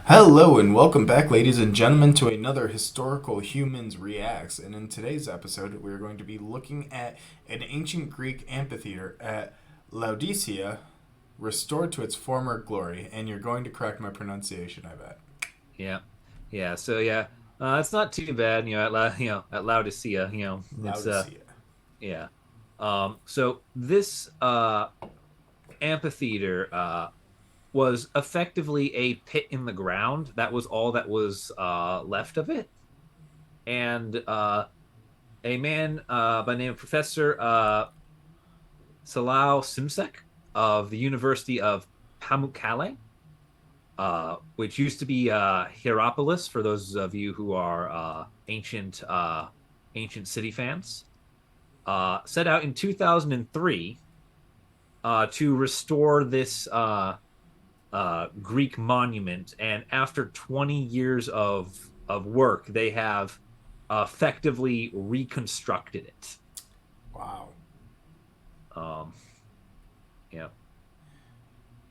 Hello and welcome back, ladies and gentlemen, to another Historical Humans Reacts. And in today's episode, we're going to be looking at an ancient Greek amphitheater at Laodicea, restored to its former glory. And you're going to correct my pronunciation, I bet. Yeah, yeah. It's not too bad. At Laodicea, it's Laodicea. yeah. So this amphitheater was effectively a pit in the ground. That was all that was left of it, and a man by the name of Professor Salau Simsek of the University of Pamukkale, which used to be Hierapolis for those of you who are ancient city fans. Set out in 2003 to restore this Greek monument, and after 20 years of work, they have effectively reconstructed it. Wow. Um, yeah,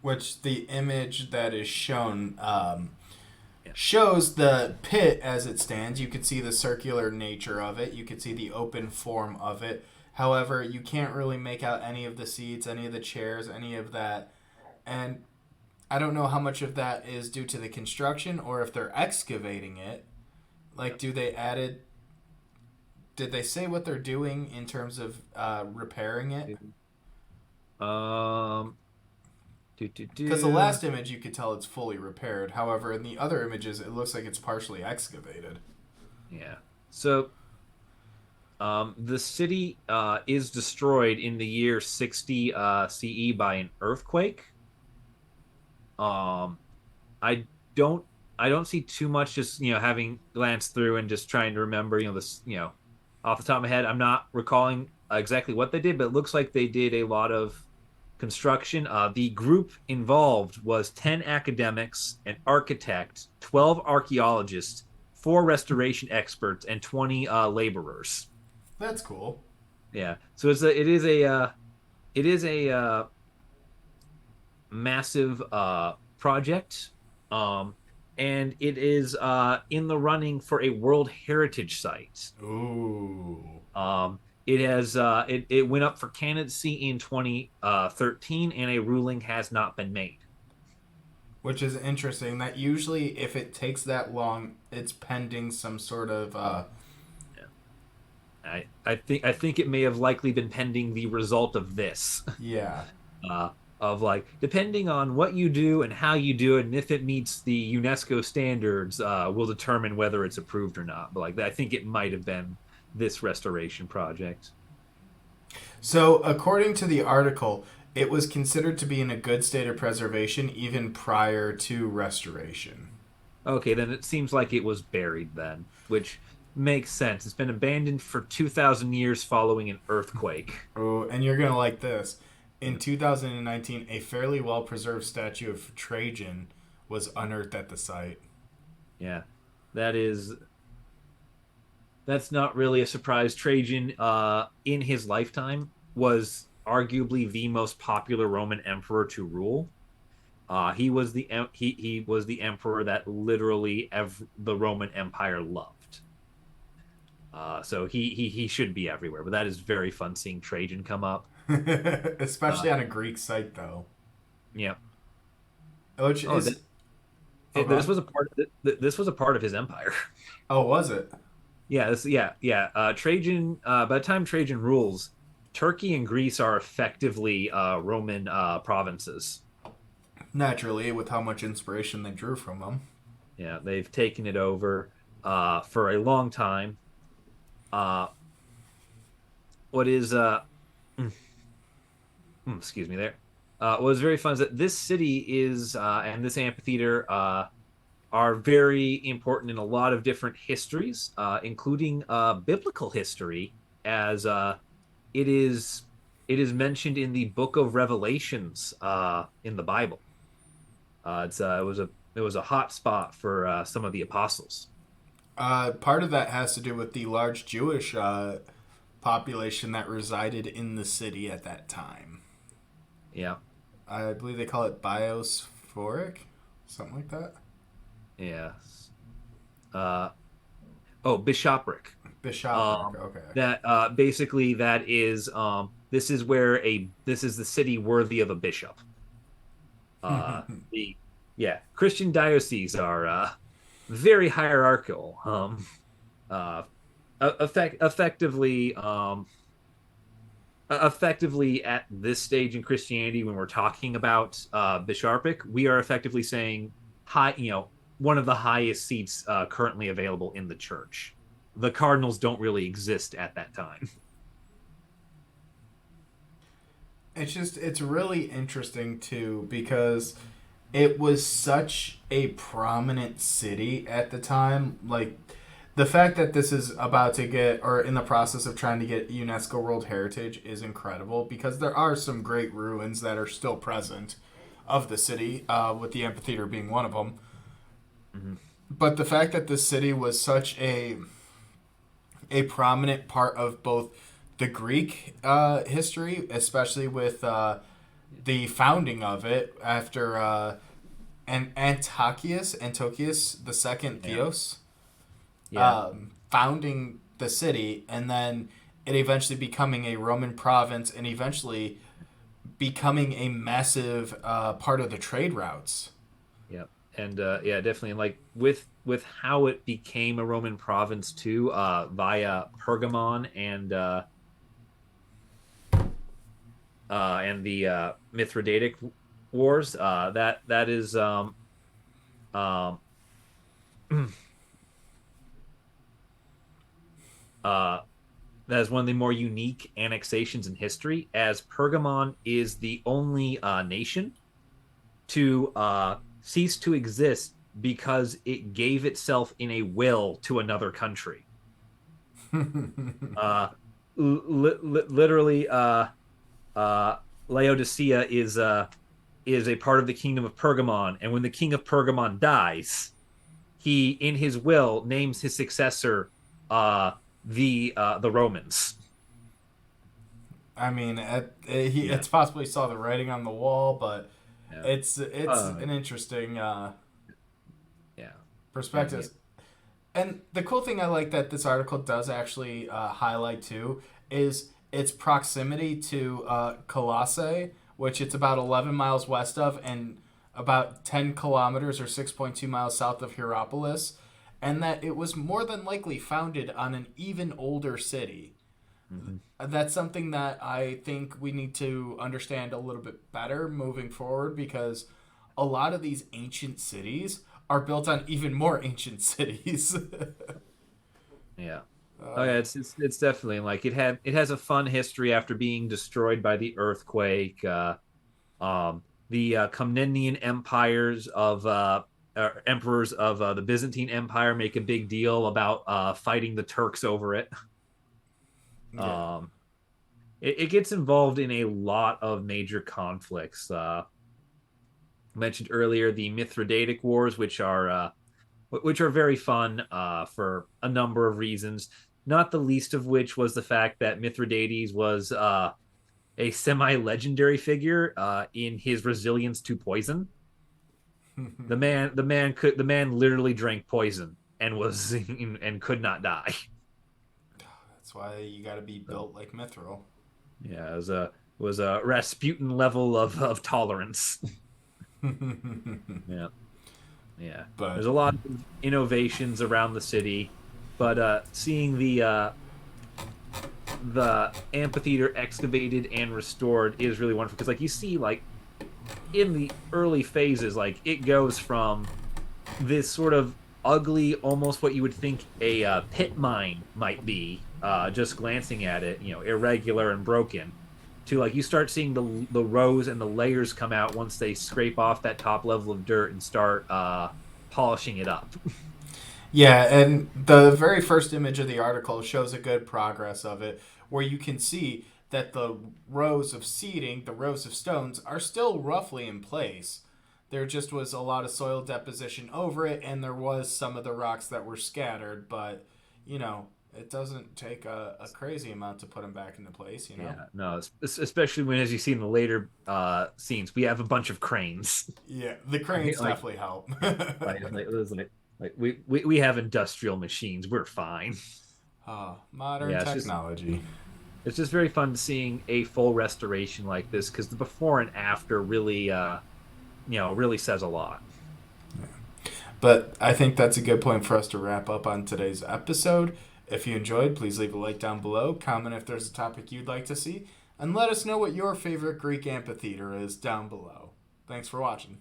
Which the image that is shown yeah, shows the pit as it stands. You could see the circular nature of it. You could see the open form of it. However, you can't really make out any of the seats, any of the chairs, any of that. And I don't know how much of that is due to the construction or if they're excavating it. yeah. Like, do they added? Did they say what they're doing in terms of repairing it? Um, do do Because the do. last image you could tell it's fully repaired. However, in the other images, it looks like it's partially excavated. Yeah. So the city is destroyed in the year 60 CE by an earthquake. Um, I don't I don't see too much, just having glanced through and just trying to remember this off the top of my head. I'm not recalling exactly what they did, but it looks like they did a lot of construction. The group involved was 10 academics, an architect, 12 archaeologists, four restoration experts, and 20 laborers. That's cool. Yeah. So it is a massive project. Um and it is in the running for a World Heritage Site. Ooh. It went up for candidacy in 2013, and a ruling has not been made. Which is interesting. That usually, if it takes that long, it's pending some sort of. Yeah. I think it may have likely been pending the result of this. Yeah. uh, of like, depending on what you do and how you do it, and if it meets the UNESCO standards, will determine whether it's approved or not. But like, I think it might have been this restoration project. So, according to the article, it was considered to be in a good state of preservation even prior to restoration. Okay, then it seems like it was buried then, which makes sense. It's been abandoned for 2,000 years following an earthquake. Oh, and you're going to like this. In 2019, a fairly well preserved statue of Trajan was unearthed at the site. Yeah, that is that's not really a surprise. Trajan, in his lifetime, was arguably the most popular Roman emperor to rule. He was the emperor that literally the Roman Empire loved. So he should be everywhere. But that is very fun seeing Trajan come up. Uh, Especially on a Greek site, though. yeah. Which Oh, is. Oh, go on. this was a part of his empire. Oh, was it? Yeah. Trajan. By the time Trajan rules, Turkey and Greece are effectively Roman provinces. Naturally, with how much inspiration they drew from them. Yeah, they've taken it over for a long time. Uh, what is mm, excuse me there. What was very fun is that this city is and this amphitheater are very important in a lot of different histories, including biblical history, as it is it is mentioned in the Book of Revelations in the Bible. It was a hot spot for some of the apostles. Part of that has to do with the large Jewish population that resided in the city at that time. Yeah, I believe they call it biophoric, something like that. Yeah. Uh, oh, bishopric. Bishopric. Um, Okay. that basically that is this is where a this is the city worthy of a bishop. The yeah, Christian dioceses are very hierarchical. Uh, effectively effectively at this stage in Christianity, when we're talking about bishopric, we are effectively saying high, one of the highest seats currently available in the church. The cardinals don't really exist at that time. It's really interesting too because it was such a prominent city at the time. Like the fact that this is about to get or in the process of trying to get UNESCO World Heritage is incredible because there are some great ruins that are still present of the city, with the amphitheater being one of them. Mm-hmm. But the fact that this city was such a prominent part of both the Greek history, especially with the founding of it after Antiochus the second Yeah, Theos, yeah, founding the city, and then it eventually becoming a Roman province, and eventually becoming a massive part of the trade routes. yeah, and yeah, definitely. And like with how it became a Roman province too, via Pergamon and the Mithridatic Wars. That is um, uh, that is one of the more unique annexations in history, as Pergamon is the only nation to cease to exist because it gave itself in a will to another country. Uh, literally, uh, Laodicea is a part of the kingdom of Pergamon, and when the king of Pergamon dies, he in his will names his successor uh, the Romans. I mean, Yeah, it's possible he saw the writing on the wall, but yeah, it's uh, an interesting yeah, and yeah, perspective. And the cool thing I like that this article does actually highlight too is its proximity to Colossae, which it's about 11 miles west of and about 10 kilometers or 6.2 miles south of Hierapolis, and that it was more than likely founded on an even older city. mm-hmm. That's something that I think we need to understand a little bit better moving forward because a lot of these ancient cities are built on even more ancient cities. Yeah. Oh uh, yeah, it's definitely like it has a fun history after being destroyed by the earthquake. The Komnenian empires of emperors of the Byzantine Empire make a big deal about fighting the Turks over it. yeah. Um, it gets involved in a lot of major conflicts. Mentioned earlier the Mithridatic Wars, which are very fun for a number of reasons. Not the least of which was the fact that Mithridates was a semi-legendary figure in his resilience to poison. The man literally drank poison and was and could not die. That's why you got to be So, built like Mithril. yeah, it was a Rasputin level of tolerance. Yeah, yeah. But There's a lot of innovations around the city, but seeing the amphitheater excavated and restored is really wonderful because like you see like in the early phases like it goes from this sort of ugly almost what you would think a pit mine might be just glancing at it, irregular and broken, to like you start seeing the rows and the layers come out once they scrape off that top level of dirt and start polishing it up. yeah, and the very first image of the article shows a good progress of it, where you can see that the rows of seating, the rows of stones, are still roughly in place. There just was a lot of soil deposition over it, and there was some of the rocks that were scattered, but you know, It doesn't take a crazy amount to put them back into place, you know? Yeah, no, especially when, as you see in the later scenes, we have a bunch of cranes. Yeah, the Right? cranes definitely help. It was like we have industrial machines. We're fine. Oh, modern Yeah, technology. it's just very fun seeing a full restoration like this because the before and after really really says a lot. But I think that's a good point for us to wrap up on today's episode. If you enjoyed, please leave a like down below, comment if there's a topic you'd like to see, and let us know what your favorite Greek amphitheater is down below. Thanks for watching.